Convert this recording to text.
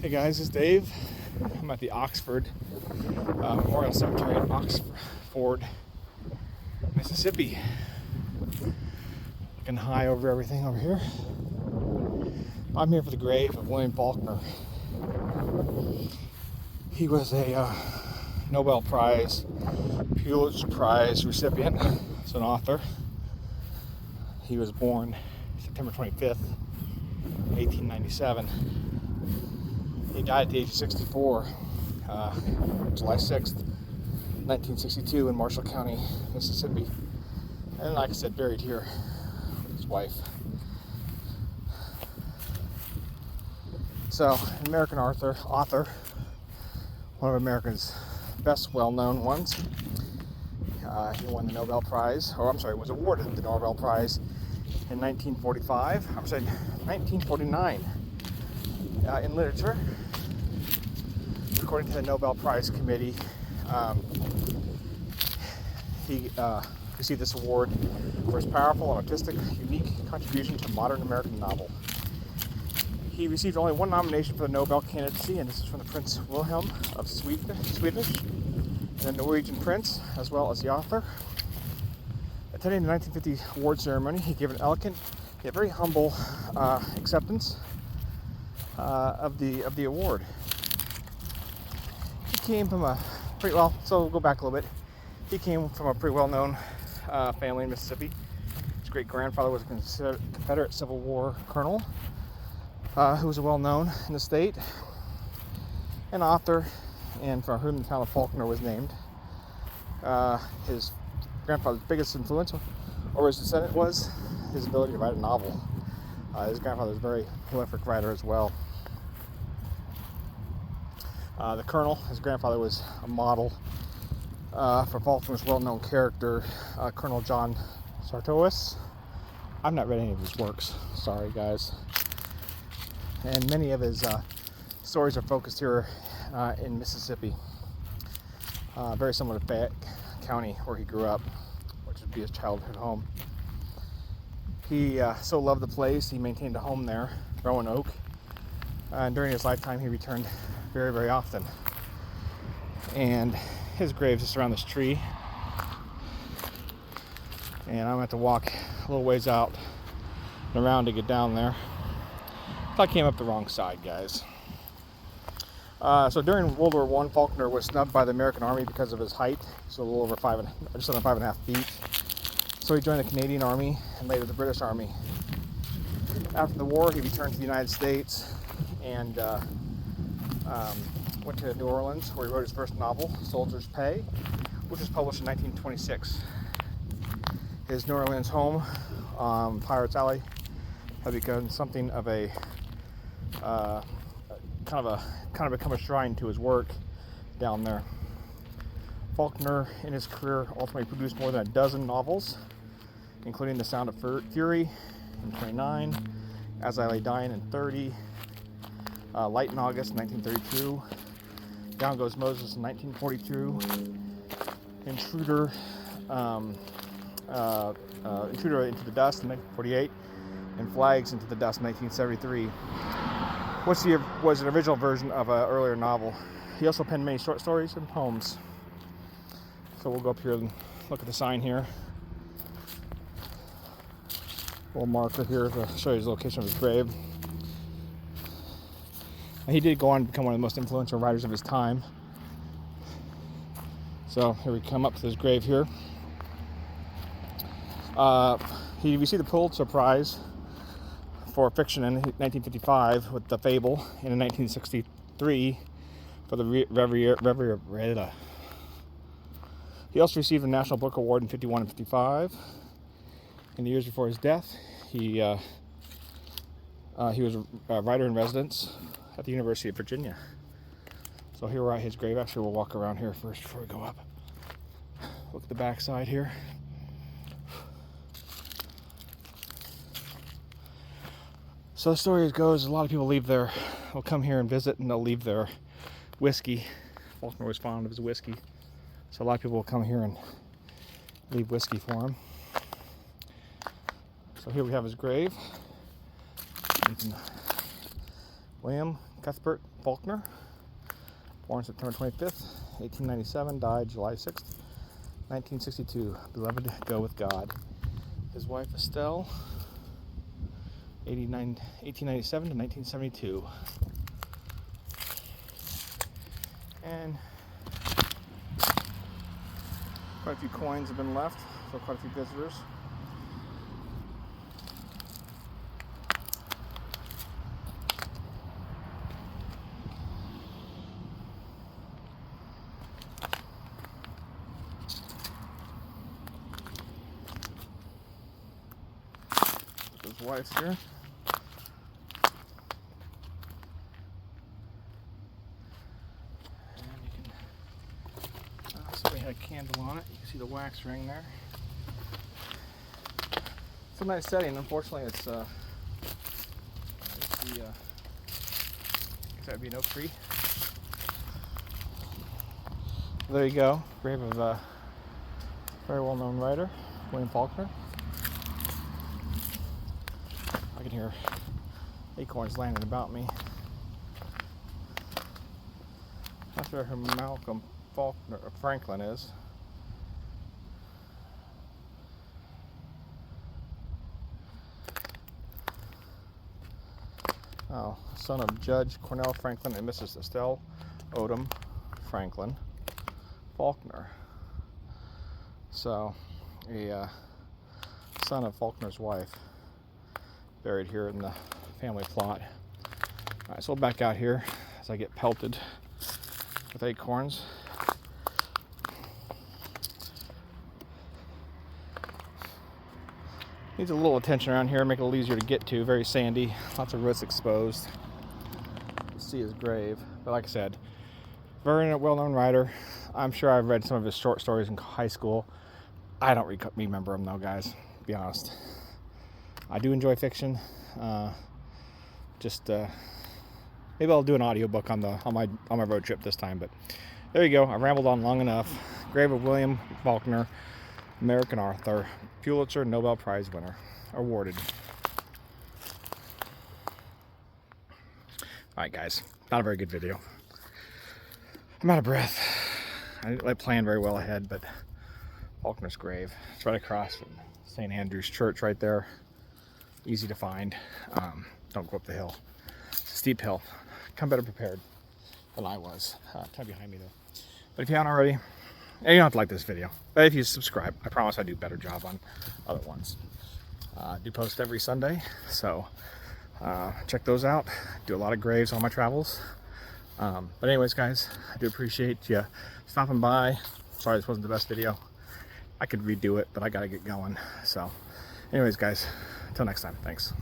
Hey guys, it's Dave. I'm at the Oxford Memorial Cemetery in Oxford, Mississippi. Looking high over everything over here. I'm here for the grave of William Faulkner. He was a Nobel Pulitzer Prize recipient as an author. He was born September 25th, 1897. He died at the age of 64, July 6th, 1962 in Marshall County, Mississippi. And like I said, buried here with his wife. So, an American author, one of America's best well-known ones. He won the Nobel Prize, was awarded the Nobel Prize in 1949 in literature. According to the Nobel Prize Committee, he received this award for his powerful and artistic, unique contribution to modern American novel. He received only one nomination for the Nobel candidacy, and this is from the Prince Wilhelm of Swedish, and the Norwegian prince, as well as the author. Attending the 1950 award ceremony, he gave an elegant yet very humble acceptance of the award. He came from we'll go back a little bit. He came from a pretty well-known family in Mississippi. His great-grandfather was a Confederate Civil War colonel who was well-known in the state, an author, and for whom the town of Faulkner was named. His grandfather's biggest influence over his descendant was his ability to write a novel. His grandfather was a very prolific writer as well. The colonel, his grandfather, was a model for Faulkner's well-known character, Colonel John Sartoris. I've not read any of his works, sorry guys. And many of his stories are focused here in Mississippi, very similar to Fayette County, where he grew up, which would be his childhood home. He so loved the place, he maintained a home there, Roanoke, and during his lifetime he returned very, very often. And his grave is around this tree, and I'm going to have to walk a little ways out and around to get down there. I came up the wrong side, guys. So during World War I, Faulkner was snubbed by the American Army because of his height, so a little over just under 5.5 feet. So he joined the Canadian Army and later the British Army. After the war, he returned to the United States and went to New Orleans, where he wrote his first novel, Soldier's Pay, which was published in 1926. His New Orleans home, Pirates Alley, had become something of a kind of become a shrine to his work down there. Faulkner, in his career, ultimately produced more than a dozen novels, including The Sound of Fury in 29, As I Lay Dying in 30, Light in August in 1932, Down Goes Moses in 1942, Intruder into the Dust in 1948, and Flags into the Dust in 1973, which was an original version of an earlier novel. He also penned many short stories and poems. So we'll go up here and look at the sign here. Little marker here to show you his location of his grave. And he did go on to become one of the most influential writers of his time. So here we come up to his grave here. He received the Pulitzer Prize for fiction in 1955 with The Fable, and in 1963 for the Reverie. He also received the National Book Award in 51 and 55. In the years before his death, he was a writer in residence at the University of Virginia. So here we're at his grave. Actually, we'll walk around here first before we go up. Look at the back side here. So the story goes, a lot of people will come here and visit, and they'll leave their whiskey. Faulkner was fond of his whiskey. So a lot of people will come here and leave whiskey for him. So here we have his grave. William Cuthbert Faulkner, born September 25th, 1897, died July 6th, 1962. Beloved, go with God. His wife Estelle, 1897 to 1972. And quite a few coins have been left, so quite a few visitors. His wife's here. So we had a candle on it. You can see the wax ring there. It's a nice setting. Unfortunately, it's the that'd be an oak tree. There you go. Grave of a very well-known writer, William Faulkner. I can hear acorns landing about me. Not sure who Malcolm Faulkner or Franklin is. Oh, son of Judge Cornell Franklin and Mrs. Estelle Odom Franklin Faulkner. So, a son of Faulkner's wife, buried here in the family plot. All right, so we'll back out here as I get pelted with acorns. Needs a little attention around here, make it a little easier to get to. Very sandy, lots of roots exposed. You see his grave, but like I said, very well-known writer. I'm sure I've read some of his short stories in high school. I don't remember them though, guys, to be honest. I do enjoy fiction. Maybe I'll do an audiobook on my road trip this time, but there you go. I rambled on long enough. Grave of William Faulkner, American author, Pulitzer Nobel Prize winner, awarded. Alright guys, not a very good video. I'm out of breath. I didn't plan very well ahead, but Faulkner's grave. It's right across from St. Andrew's Church right there. Easy to find. Don't go up the hill. It's a steep hill. Come better prepared than I was. Kind of behind me though. But if you haven't already, you don't have to like this video. But if you subscribe, I promise I do a better job on other ones. I do post every Sunday, so check those out. Do a lot of graves on my travels. But anyways, guys, I do appreciate you stopping by. Sorry this wasn't the best video. I could redo it, but I gotta get going. So anyways, guys, until next time, thanks.